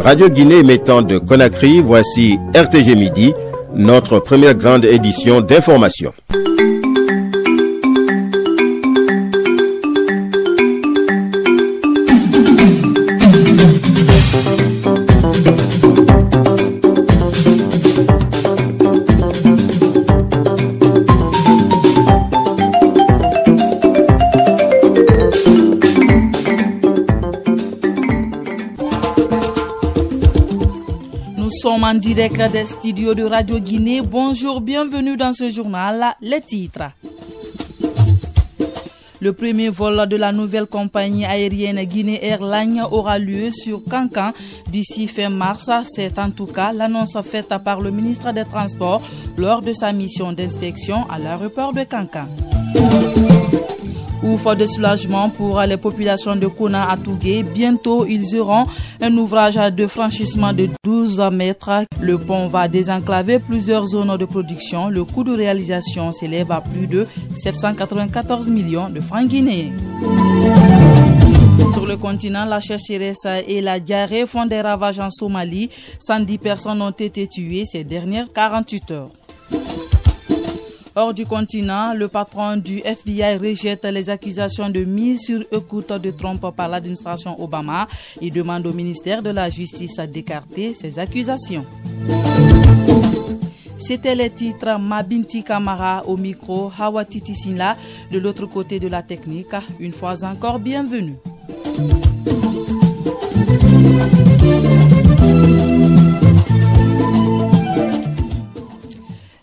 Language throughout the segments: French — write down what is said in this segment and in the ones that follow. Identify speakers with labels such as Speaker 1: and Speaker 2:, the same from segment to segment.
Speaker 1: Radio Guinée émettant de Conakry, voici RTG Midi, notre première grande édition d'information.
Speaker 2: Nous sommes en direct des studios de Radio Guinée. Bonjour, bienvenue dans ce journal. Les titres. Le premier vol de la nouvelle compagnie aérienne Guinée Airlines aura lieu sur Kankan d'ici fin mars. C'est en tout cas l'annonce faite par le ministre des Transports lors de sa mission d'inspection à l'aéroport de Kankan. Ouf de soulagement pour les populations de Kouna à Tougué. Bientôt, ils auront un ouvrage de franchissement de 12 mètres. Le pont va désenclaver plusieurs zones de production. Le coût de réalisation s'élève à plus de 794 millions de francs guinéens. Sur le continent, la sécheresse et la diarrhée font des ravages en Somalie. 110 personnes ont été tuées ces dernières 48 heures. Hors du continent, le patron du FBI rejette les accusations de mise sur écoute de Trump par l'administration Obama. Il demande au ministère de la Justice d'écarter ces accusations. C'était les titres. Mabinti Kamara au micro, Hawa Titi Sinla de l'autre côté de la technique. Une fois encore, bienvenue.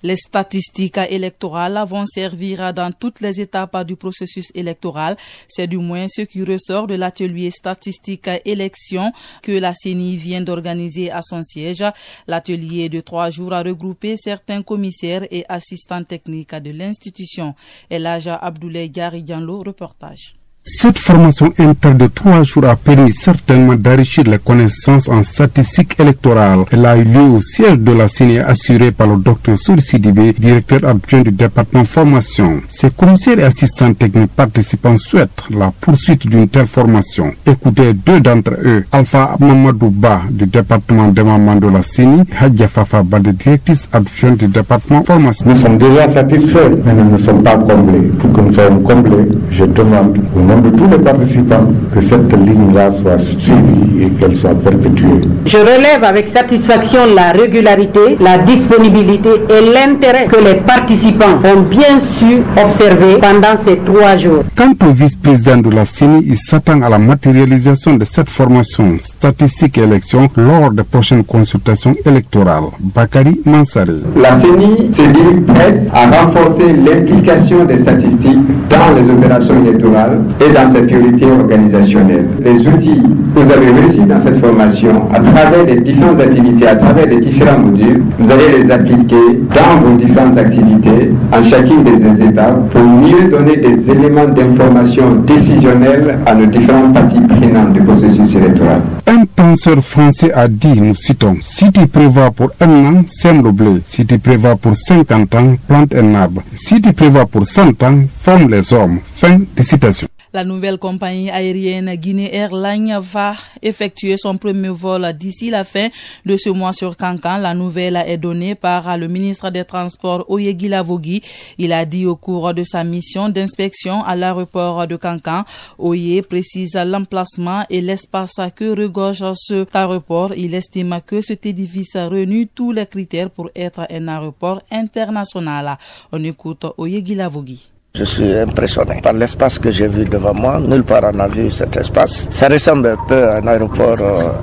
Speaker 2: Les statistiques électorales vont servir dans toutes les étapes du processus électoral. C'est du moins ce qui ressort de l'atelier statistique élection que la CENI vient d'organiser à son siège. L'atelier de 3 jours a regroupé certains commissaires et assistants techniques de l'institution. Elaja Abdoulaye Gari Diallo, reportage.
Speaker 3: Cette formation inter de 3 jours a permis certainement d'enrichir les connaissances en statistique électorale. Elle a eu lieu au siège de la CENI assurée par le Dr Souri Sidibé, directeur adjoint du département formation. Ces commissaires et assistants techniques participants souhaitent la poursuite d'une telle formation. Écoutez 2 d'entre eux, Alpha Mamadou Ba du département démembrement de la CENI, Hadja Fafa Bade, directrice adjointe du département formation.
Speaker 4: Nous sommes déjà satisfaits, mais nous ne sommes pas comblés. Pour que nous soyons comblés, je demande au nom de tous les participants que cette ligne-là soit suivie et qu'elle soit perpétuée.
Speaker 5: Je relève avec satisfaction la régularité, la disponibilité et l'intérêt que les participants ont bien su observer pendant ces 3 jours.
Speaker 3: Quant au vice-président de la CENI, il s'attend à la matérialisation de cette formation statistique et élection lors des prochaines consultations électorales. Bakari Mansari.
Speaker 6: La CENI se dit prête à renforcer l'implication des statistiques dans les opérations électorales et dans ses priorités organisationnelles. Les outils que vous avez reçus dans cette formation, à travers les différentes activités, à travers les différents modules, vous allez les appliquer dans vos différentes activités, en chacune des étapes, pour mieux donner des éléments d'information décisionnels à nos différentes parties prenantes du processus électoral.
Speaker 3: Un penseur français a dit, nous citons, « Si tu prévois pour 1 an, sème le blé. Si tu prévois pour 50 ans, plante un arbre. Si tu prévois pour 100 ans, forme les hommes. » Fin de citation.
Speaker 2: La nouvelle compagnie aérienne Guinée Airlines va effectuer son premier vol d'ici la fin de ce mois sur Kankan. La nouvelle est donnée par le ministre des Transports Oyegila Lavogui. Il a dit au cours de sa mission d'inspection à l'aéroport de Kankan. Oye précise l'emplacement et l'espace que regorge cet aéroport. Il estime que cet édifice réunit tous les critères pour être un aéroport international. On écoute Oyegila Lavogui.
Speaker 7: Je suis impressionné par l'espace que j'ai vu devant moi. Nulle part on a vu cet espace. Ça ressemble un peu à un aéroport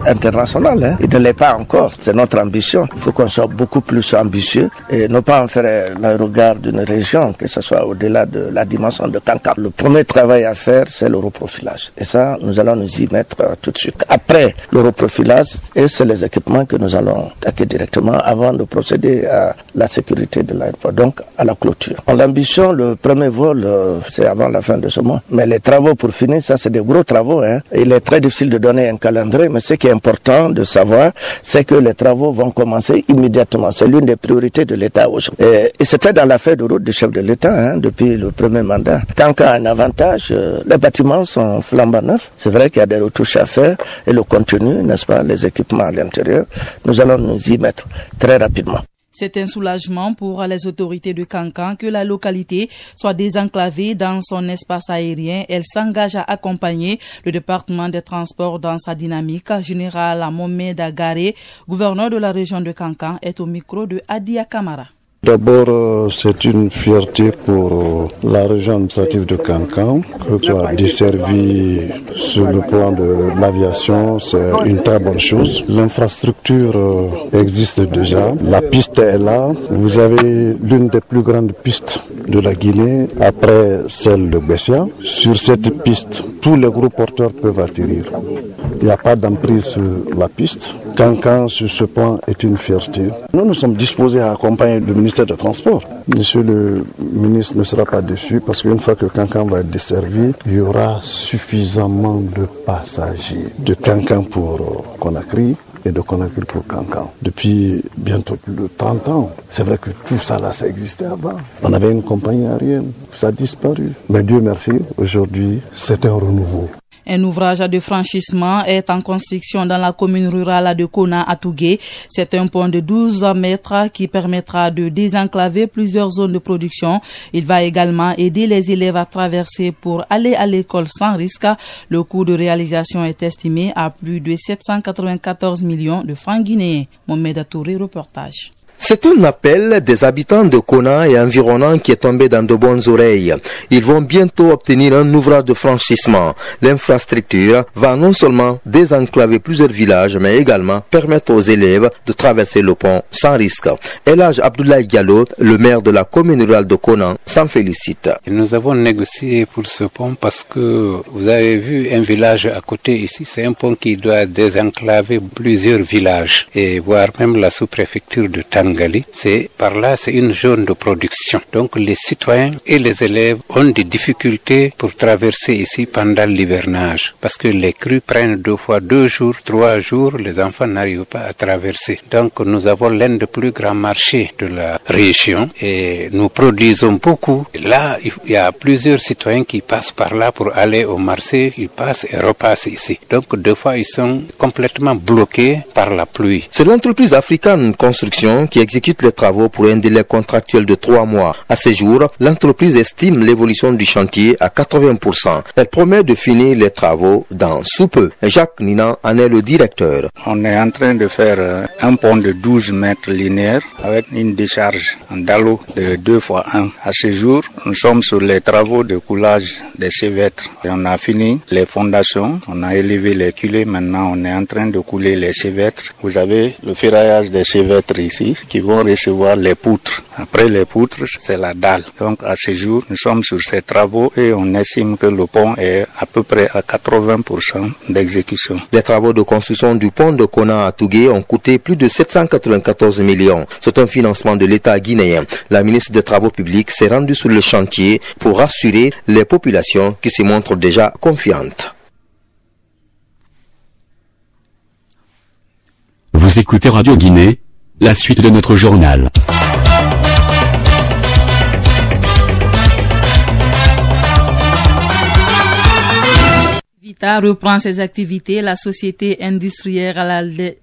Speaker 7: international. Il ne l'est pas encore. C'est notre ambition. Il faut qu'on soit beaucoup plus ambitieux et ne pas en faire l'aérogare d'une région, que ce soit au-delà de la dimension de Kankan. Le premier travail à faire, c'est l'europrofilage. Et ça, nous allons nous y mettre tout de suite. Après l'europrofilage, et c'est les équipements que nous allons attaquer directement avant de procéder à la sécurité de l'aéroport, donc à la clôture. L'ambition, le premier vol, c'est avant la fin de ce mois. Mais les travaux pour finir, ça c'est des gros travaux. Il est très difficile de donner un calendrier, mais ce qui est important de savoir, c'est que les travaux vont commencer immédiatement. C'est l'une des priorités de l'État aujourd'hui. Et c'était dans la feuille de route du chef de l'État depuis le premier mandat. Quand un avantage, les bâtiments sont flambant neufs. C'est vrai qu'il y a des retouches à faire et le contenu, n'est-ce pas, les équipements à l'intérieur, nous allons nous y mettre très rapidement.
Speaker 2: C'est un soulagement pour les autorités de Kankan que la localité soit désenclavée dans son espace aérien. Elle s'engage à accompagner le département des transports dans sa dynamique. Général Mohamed Agaré, gouverneur de la région de Kankan, est au micro de Adia Kamara.
Speaker 8: D'abord, c'est une fierté pour la région administrative de Kankan que soit desservie sur le plan de l'aviation, c'est une très bonne chose. L'infrastructure existe déjà, la piste est là. Vous avez l'une des plus grandes pistes de la Guinée après celle de Bessia. Sur cette piste, tous les gros porteurs peuvent atterrir. Il n'y a pas d'emprise sur la piste. Kankan, sur ce point, est une fierté. Nous sommes disposés à accompagner le ministère des Transports. Monsieur le ministre ne sera pas déçu parce qu'une fois que Kankan va être desservi, il y aura suffisamment de passagers de Kankan pour Conakry et de Conakry pour Kankan. Depuis bientôt plus de 30 ans, c'est vrai que tout ça là, ça existait avant. On avait une compagnie aérienne, ça a disparu. Mais Dieu merci, aujourd'hui, c'est un renouveau.
Speaker 2: Un ouvrage de franchissement est en construction dans la commune rurale de Kona à Tougué. C'est un pont de 12 mètres qui permettra de désenclaver plusieurs zones de production. Il va également aider les élèves à traverser pour aller à l'école sans risque. Le coût de réalisation est estimé à plus de 794 millions de francs guinéens. Mohamed Touré, reportage.
Speaker 9: C'est un appel des habitants de Kona et environnants qui est tombé dans de bonnes oreilles. Ils vont bientôt obtenir un ouvrage de franchissement. L'infrastructure va non seulement désenclaver plusieurs villages, mais également permettre aux élèves de traverser le pont sans risque. Elhaj Abdoulaye Diallo, le maire de la commune rurale de Kona, s'en félicite.
Speaker 10: Nous avons négocié pour ce pont parce que vous avez vu un village à côté ici, c'est un pont qui doit désenclaver plusieurs villages et voire même la sous-préfecture de Tangali. C'est par là, c'est une zone de production. Donc les citoyens et les élèves ont des difficultés pour traverser ici pendant l'hivernage parce que les crues prennent 2 fois 2 jours, 3 jours, les enfants n'arrivent pas à traverser. Donc nous avons l'un des plus grands marchés de la région et nous produisons beaucoup. Et là, il y a plusieurs citoyens qui passent par là pour aller au marché, ils passent et repassent ici. Donc 2 fois, ils sont complètement bloqués par la pluie.
Speaker 9: C'est l'entreprise African Construction qui exécute les travaux pour un délai contractuel de 3 mois. À ce jour, l'entreprise estime l'évolution du chantier à 80%. Elle promet de finir les travaux dans sous peu. Jacques Ninan en est le directeur.
Speaker 11: On est en train de faire un pont de 12 mètres linéaires avec une décharge en dallot de 2 fois 1. À ce jour, nous sommes sur les travaux de coulage des cévêtres. Et on a fini les fondations, on a élevé les culées. Maintenant, on est en train de couler les cévêtres. Vous avez le ferraillage des cévêtres ici qui vont recevoir les poutres. Après les poutres, c'est la dalle. Donc à ce jour, nous sommes sur ces travaux et on estime que le pont est à peu près à 80% d'exécution.
Speaker 9: Les travaux de construction du pont de Kona à Tougué ont coûté plus de 794 millions. C'est un financement de l'État guinéen. La ministre des Travaux publics s'est rendue sur le chantier pour rassurer les populations qui se montrent déjà confiantes.
Speaker 12: Vous écoutez Radio Guinée, la suite de notre journal.
Speaker 2: Vita reprend ses activités. La société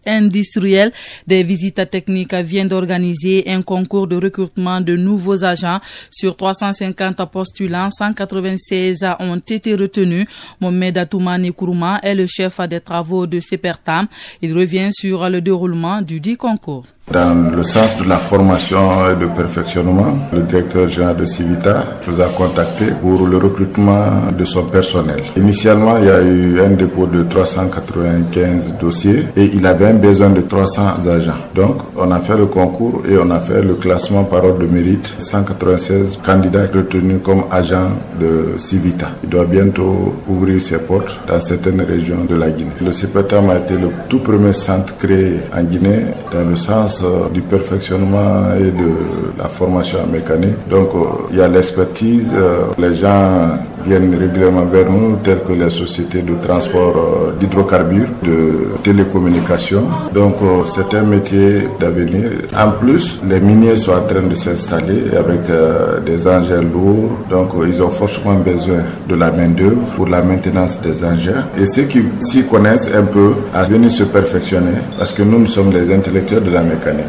Speaker 2: industrielle des visites techniques vient d'organiser un concours de recrutement de nouveaux agents. Sur 350 postulants, 196 ont été retenus. Mohamed Toumani Kourouma est le chef des travaux de CEPERTAM. Il revient sur le déroulement du dit concours.
Speaker 13: Dans le sens de la formation et de perfectionnement, le directeur général de Civita nous a contactés pour le recrutement de son personnel. Initialement, il y a eu un dépôt de 395 dossiers et il avait un besoin de 300 agents. Donc, on a fait le concours et on a fait le classement par ordre de mérite. 196 candidats retenus comme agents de Civita. Il doit bientôt ouvrir ses portes dans certaines régions de la Guinée. Le CEPERTAM a été le tout premier centre créé en Guinée dans le sens l'importance du perfectionnement et de la formation en mécanique. Donc il y a l'expertise, les gens viennent régulièrement vers nous, telles que les sociétés de transport d'hydrocarbures, de télécommunications. Donc c'est un métier d'avenir. En plus, les miniers sont en train de s'installer avec des engins lourds. Donc ils ont forcément besoin de la main-d'œuvre pour la maintenance des engins. Et ceux qui s'y connaissent un peu à venir se perfectionner, parce que nous sommes les intellectuels de la mécanique.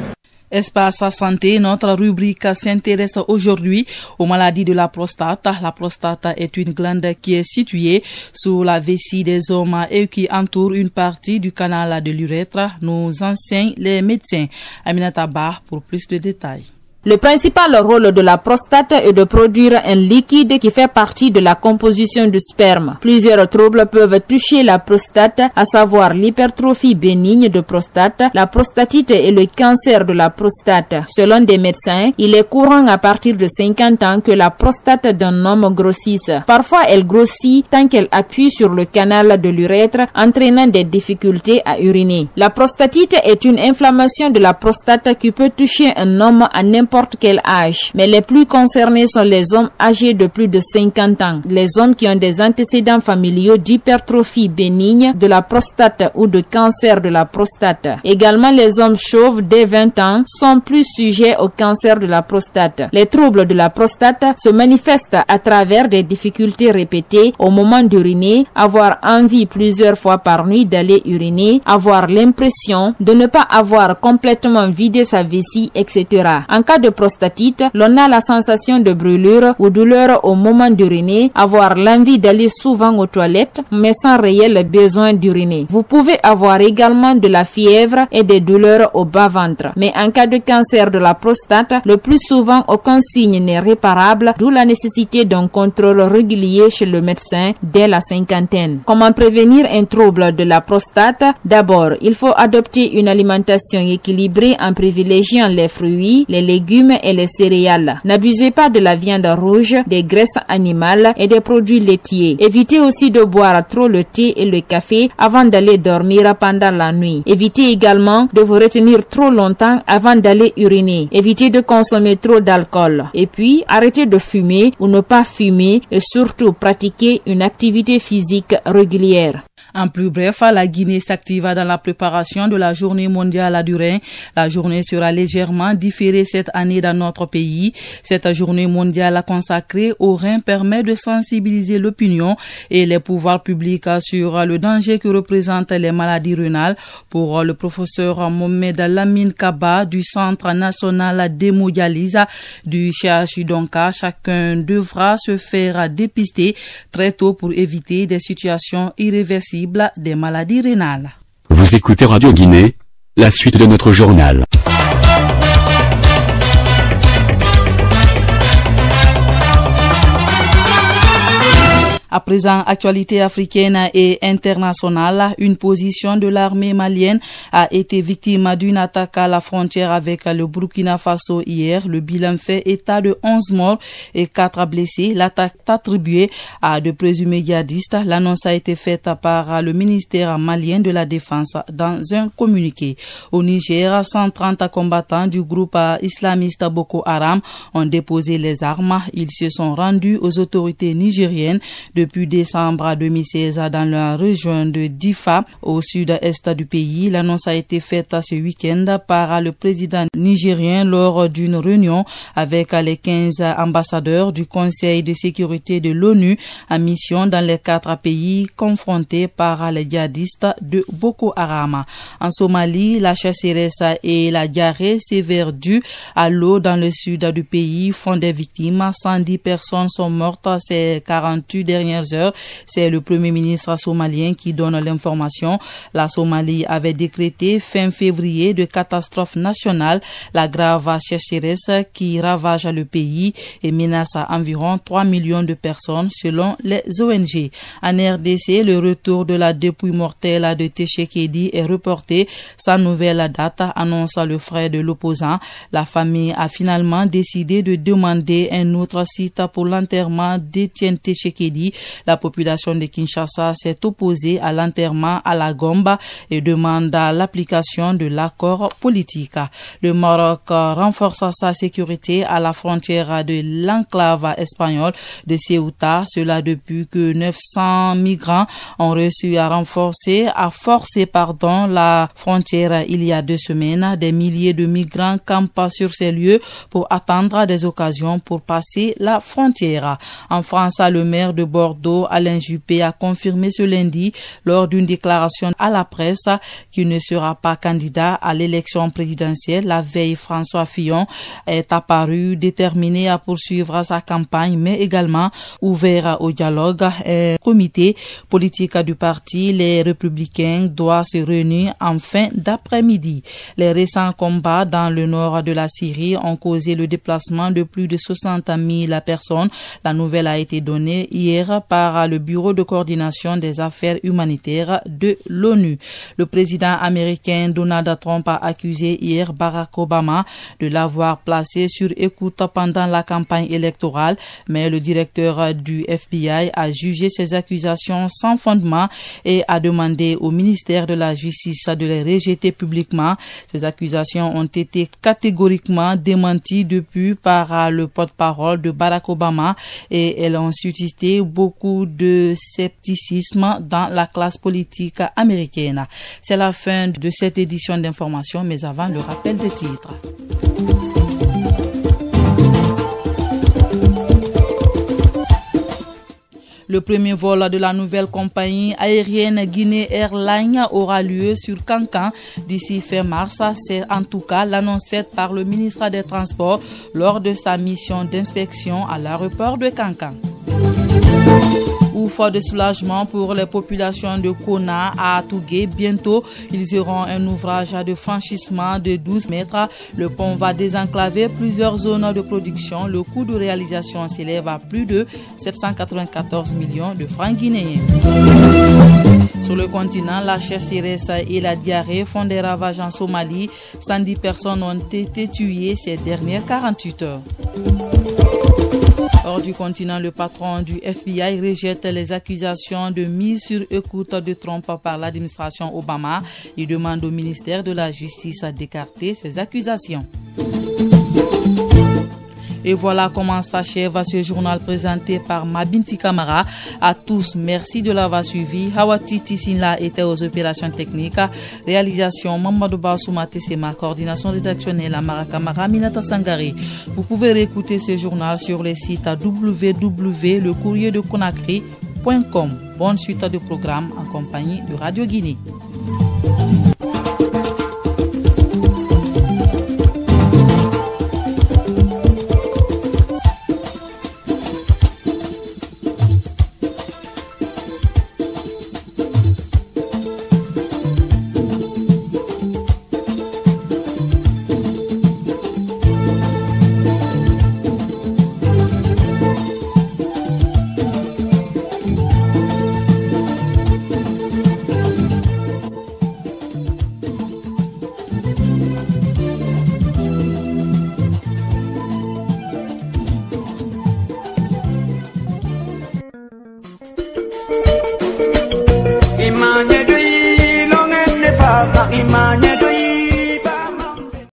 Speaker 2: Espace Santé, notre rubrique s'intéresse aujourd'hui aux maladies de la prostate. La prostate est une glande qui est située sous la vessie des hommes et qui entoure une partie du canal de l'urètre, nous enseignent les médecins. Aminata Bah pour plus de détails.
Speaker 14: Le principal rôle de la prostate est de produire un liquide qui fait partie de la composition du sperme. Plusieurs troubles peuvent toucher la prostate, à savoir l'hypertrophie bénigne de prostate, la prostatite et le cancer de la prostate. Selon des médecins, il est courant à partir de 50 ans que la prostate d'un homme grossisse. Parfois, elle grossit tant qu'elle appuie sur le canal de l'urètre, entraînant des difficultés à uriner. La prostatite est une inflammation de la prostate qui peut toucher un homme à n'importe quel âge, mais les plus concernés sont les hommes âgés de plus de 50 ans, les hommes qui ont des antécédents familiaux d'hypertrophie bénigne de la prostate ou de cancer de la prostate. Également, les hommes chauves dès 20 ans sont plus sujets au cancer de la prostate. Les troubles de la prostate se manifestent à travers des difficultés répétées au moment d'uriner, avoir envie plusieurs fois par nuit d'aller uriner, avoir l'impression de ne pas avoir complètement vidé sa vessie, etc. En cas de prostatite, l'on a la sensation de brûlure ou douleur au moment d'uriner, avoir l'envie d'aller souvent aux toilettes, mais sans réel besoin d'uriner. Vous pouvez avoir également de la fièvre et des douleurs au bas-ventre. Mais en cas de cancer de la prostate, le plus souvent aucun signe n'est réparable, d'où la nécessité d'un contrôle régulier chez le médecin dès la cinquantaine. Comment prévenir un trouble de la prostate? D'abord, il faut adopter une alimentation équilibrée en privilégiant les fruits, les légumes et les céréales. N'abusez pas de la viande rouge, des graisses animales et des produits laitiers. Évitez aussi de boire trop le thé et le café avant d'aller dormir pendant la nuit. Évitez également de vous retenir trop longtemps avant d'aller uriner. Évitez de consommer trop d'alcool. Et puis, arrêtez de fumer ou ne pas fumer et surtout pratiquez une activité physique régulière.
Speaker 2: En plus bref, la Guinée s'active dans la préparation de la journée mondiale du rein. La journée sera légèrement différée cette année dans notre pays. Cette journée mondiale consacrée au rein permet de sensibiliser l'opinion et les pouvoirs publics sur le danger que représentent les maladies rénales. Pour le professeur Mohamed Lamine Kaba du Centre national d'hémodialyse du CHU Donka, chacun devra se faire dépister très tôt pour éviter des situations irréversibles des maladies rénales.
Speaker 12: Vous écoutez Radio Guinée, la suite de notre journal.
Speaker 2: À présent, actualité africaine et internationale, une position de l'armée malienne a été victime d'une attaque à la frontière avec le Burkina Faso hier. Le bilan fait état de 11 morts et 4 blessés. L'attaque attribuée à de présumés djihadistes. L'annonce a été faite par le ministère malien de la Défense dans un communiqué. Au Niger, 130 combattants du groupe islamiste Boko Haram ont déposé les armes. Ils se sont rendus aux autorités nigériennes depuis décembre 2016 dans la région de Difa, au sud-est du pays. L'annonce a été faite ce week-end par le président nigérien lors d'une réunion avec les 15 ambassadeurs du Conseil de sécurité de l'ONU en mission dans les 4 pays confrontés par les djihadistes de Boko Haram. En Somalie, la sécheresse et la diarrhée sévère due à l'eau dans le sud du pays font des victimes. 110 personnes sont mortes ces 48 dernières heures. C'est le premier ministre somalien qui donne l'information. La Somalie avait décrété fin février de catastrophe nationale, la grave sécheresse qui ravage le pays et menace environ 3 millions de personnes selon les ONG. En RDC, le retour de la dépouille mortelle de Tshisekedi est reporté sans nouvelle date, annonce le frère de l'opposant. La famille a finalement décidé de demander un autre site pour l'enterrement d'Étienne Tshisekedi La population de Kinshasa s'est opposée à l'enterrement à la Gomba et demande l'application de l'accord politique. Le Maroc renforce sa sécurité à la frontière de l'enclave espagnole de Ceuta, cela depuis que 900 migrants ont réussi à forcer la frontière il y a 2 semaines. Des milliers de migrants campent sur ces lieux pour attendre des occasions pour passer la frontière. En France, le maire de Bordeaux, Alain Juppé, a confirmé ce lundi lors d'une déclaration à la presse qu'il ne sera pas candidat à l'élection présidentielle. La veille, François Fillon est apparu déterminé à poursuivre sa campagne, mais également ouvert au dialogue. Un comité politique du parti, les Républicains, doit se réunir en fin d'après-midi. Les récents combats dans le nord de la Syrie ont causé le déplacement de plus de 60 000 personnes. La nouvelle a été donnée hier par le Bureau de coordination des affaires humanitaires de l'ONU. Le président américain Donald Trump a accusé hier Barack Obama de l'avoir placé sur écoute pendant la campagne électorale, mais le directeur du FBI a jugé ces accusations sans fondement et a demandé au ministère de la Justice de les rejeter publiquement. Ces accusations ont été catégoriquement démenties depuis par le porte-parole de Barack Obama et elles ont suscité beaucoup de scepticisme dans la classe politique américaine. C'est la fin de cette édition d'information, mais avant le rappel des titres. Le premier vol de la nouvelle compagnie aérienne Guinée Airlines aura lieu sur Kankan d'ici fin mars. C'est en tout cas l'annonce faite par le ministre des Transports lors de sa mission d'inspection à l'aéroport de Kankan. Ouf de soulagement pour les populations de Kona à Tougué. Bientôt, ils auront un ouvrage de franchissement de 12 mètres. Le pont va désenclaver plusieurs zones de production. Le coût de réalisation s'élève à plus de 794 millions de francs guinéens. Sur le continent, la sécheresse et la diarrhée font des ravages en Somalie. 110 personnes ont été tuées ces dernières 48 heures. Hors du continent, le patron du FBI rejette les accusations de mise sur écoute de Trump par l'administration Obama. Il demande au ministère de la Justice d'écarter ces accusations. Et voilà comment s'achève ce journal présenté par Mabinti Kamara. À tous, merci de l'avoir suivi. Hawati Tissinla était aux opérations techniques. Réalisation Mamadou Basoumate, c'est ma coordination rédactionnelle Amara Kamara, Minata Sangari. Vous pouvez réécouter ce journal sur les sites www.lecourrierdeconakry.com. Bonne suite de programmes en compagnie de Radio Guinée.
Speaker 15: Imagine